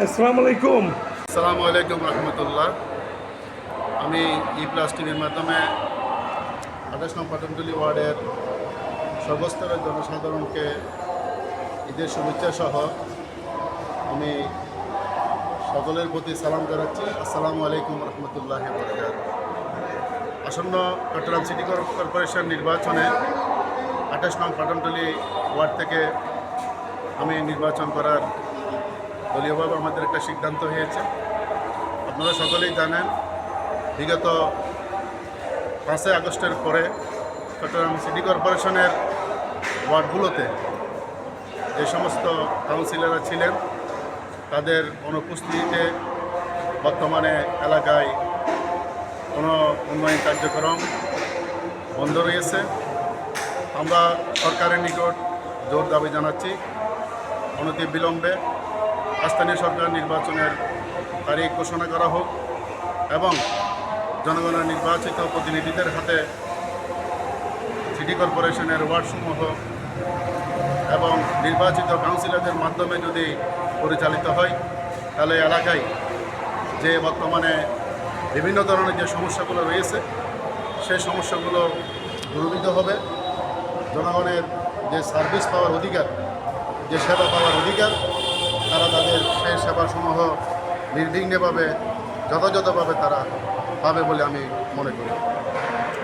আসসালামু আলাইকুম। আসসালামু আলাইকুম রহমতুল্লাহ। আমি প্লাস টিভির মাধ্যমে ২৮ নং পাটনটুলি ওয়ার্ডের সর্বস্তরের জনসাধারণকে ঈদের শুভেচ্ছা সহ আমি সকলের প্রতি সালাম জানাচ্ছি। আসসালামু আলাইকুম রহমতুল্লাহ বরকাত। আসন্ন চট্টগ্রাম সিটি কর্পোরেশন নির্বাচনে ২৮ নং পাটনটুলি ওয়ার্ড থেকে আমি নির্বাচন করার দলীয়ভাবে আমাদের একটা সিদ্ধান্ত হয়েছে। আপনারা সকলেই জানেন, বিগত 5 আগস্টের পরে চট্টগ্রাম সিটি কর্পোরেশনের ওয়ার্ডগুলোতে যে সমস্ত কাউন্সিলররা ছিলেন তাদের অনুপস্থিতিতে বর্তমানে এলাকায় কোনো উন্নয়ন কার্যক্রম বন্ধ রয়েছে। আমরা সরকারের নিকট জোর দাবি জানাচ্ছি অনতি বিলম্বে স্থানীয় সরকার নির্বাচনের তারিখ ঘোষণা করা হোক এবং জনগণের নির্বাচিত প্রতিনিধিদের হাতে সিটি কর্পোরেশনের ওয়ার্ডসমূহ এবং নির্বাচিত কাউন্সিলরদের মাধ্যমে যদি পরিচালিত হয় তাহলে এলাকায় যে বর্তমানে বিভিন্ন ধরনের যে সমস্যাগুলো রয়েছে সেই সমস্যাগুলো দূরীভূত হবে। জনগণের যে সার্ভিস পাওয়ার অধিকার, যে সেবা পাওয়ার অধিকার, তারা তাদের সেই সেবাসমূহ নির্বিঘ্নভাবে যথাযথভাবে তারা পাবে বলে আমি মনে করি।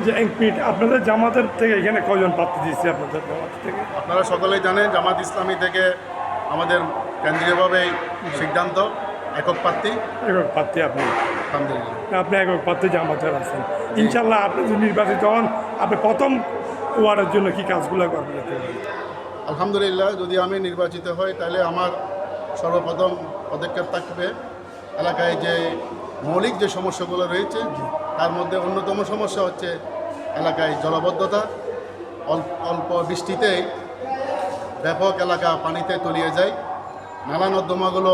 যে এক মিনিট, আপনাদের জামাতের থেকে এখানে কজন প্রার্থী দিচ্ছে? আপনাদের জামাত থেকে আপনারা সকলেই জানেন জামাত ইসলামী থেকে আমাদের কেন্দ্রীয়ভাবেই সিদ্ধান্ত একক প্রার্থী। একক প্রার্থী আপনি? আলহামদুলিল্লাহ, আপনি একক প্রার্থী জামাতের আছেন। ইনশাল্লাহ আপনি যদি নির্বাচিত হন, আপনি প্রথম ওয়ার্ডের জন্য কি কাজগুলো করবেন? আলহামদুলিল্লাহ, যদি আমি নির্বাচিত হই তাহলে আমার সর্বপ্রথম পদক্ষেপ থাকবে এলাকায় যে মৌলিক যে সমস্যাগুলো রয়েছে তার মধ্যে অন্যতম সমস্যা হচ্ছে এলাকায় জলাবদ্ধতা। অল্প বৃষ্টিতেই ব্যাপক এলাকা পানিতে তলিয়ে যায়। নালা নর্দমাগুলো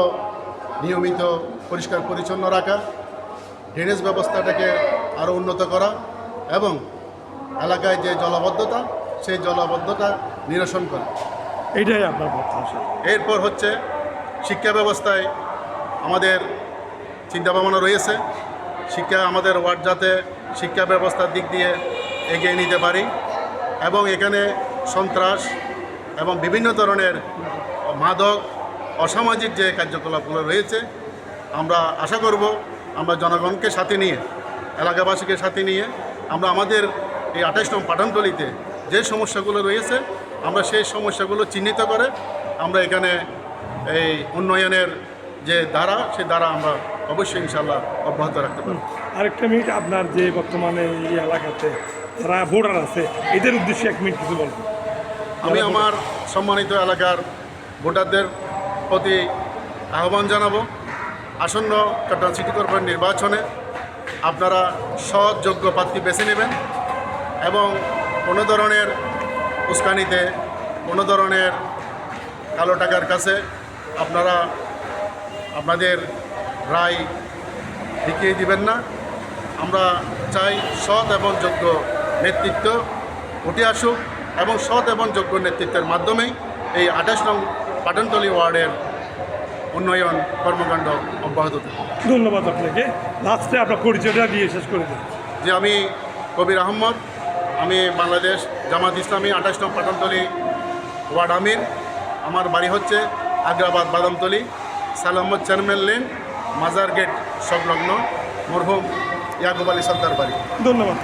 নিয়মিত পরিষ্কার পরিচ্ছন্ন রাখা, ড্রেনেজ ব্যবস্থাটাকে আরও উন্নত করা এবং এলাকায় যে জলাবদ্ধতা সেই জলাবদ্ধতা নিরসন করা, এইটাই আপনার প্রত্যাশা। এরপর হচ্ছে শিক্ষা ব্যবস্থায় আমাদের চিন্তাভাবনা রয়েছে। শিক্ষা আমাদের ওয়ার্ড যাতে শিক্ষা ব্যবস্থার দিক দিয়ে এগিয়ে নিতে পারি এবং এখানে সন্ত্রাস এবং বিভিন্ন ধরনের মাদক অসামাজিক যে কার্যকলাপগুলো রয়েছে, আমরা আশা করব আমরা জনগণকে সাথে নিয়ে, এলাকাবাসীকে সাথে নিয়ে আমরা আমাদের এই ২৮ নং পাঠানতলিতে যে সমস্যাগুলো রয়েছে আমরা সেই সমস্যাগুলো চিহ্নিত করে আমরা এখানে এই উন্নয়নের যে ধারা সেই ধারা আমরা অবশ্যই ইনশাল্লাহ অব্যাহত রাখতে পারি। আরেকটা মিনিট, আপনার যে বর্তমানে এই এলাকাতে যারা ভোটার আছে এদের উদ্দেশ্যে 1 মিনিট কিছু বলবেন? আমি আমার সম্মানিত এলাকার ভোটারদের প্রতি আহ্বান জানাবো, আসন্ন চট্টগ্রাম সিটি কর্পোরেশন নির্বাচনে আপনারা সৎ যোগ্য প্রার্থী বেছে নেবেন এবং কোনো ধরনের উস্কানিতে, কোনো ধরনের কালো টাকার কাছে আপনারা আপনাদের রায় দেখিয়ে দিবেন না। আমরা চাই সৎ এবং যোগ্য নেতৃত্ব উঠে আসুক এবং সৎ এবং যোগ্য নেতৃত্বের মাধ্যমেই এই ২৮ নং পাঠানতলী ওয়ার্ডের উন্নয়ন কর্মকাণ্ড অব্যাহত থাকে। ধন্যবাদ আপনাকে। লাস্টে আপনার পরিচয়টা দিয়ে শেষ করে দিন। যে আমি কবির আহমদ, আমি বাংলাদেশ জামাত ইসলামী ২৮ নং পাঠানতলী ওয়ার্ড আমির। আমার বাড়ি হচ্ছে আগ্রাবাদ বাদামতলী, সালামত চেয়ারম্যান লেন, মাজার গেট সংলগ্ন, মরহুম ইয়াকুব আলী সর্দার বাড়ি। ধন্যবাদ।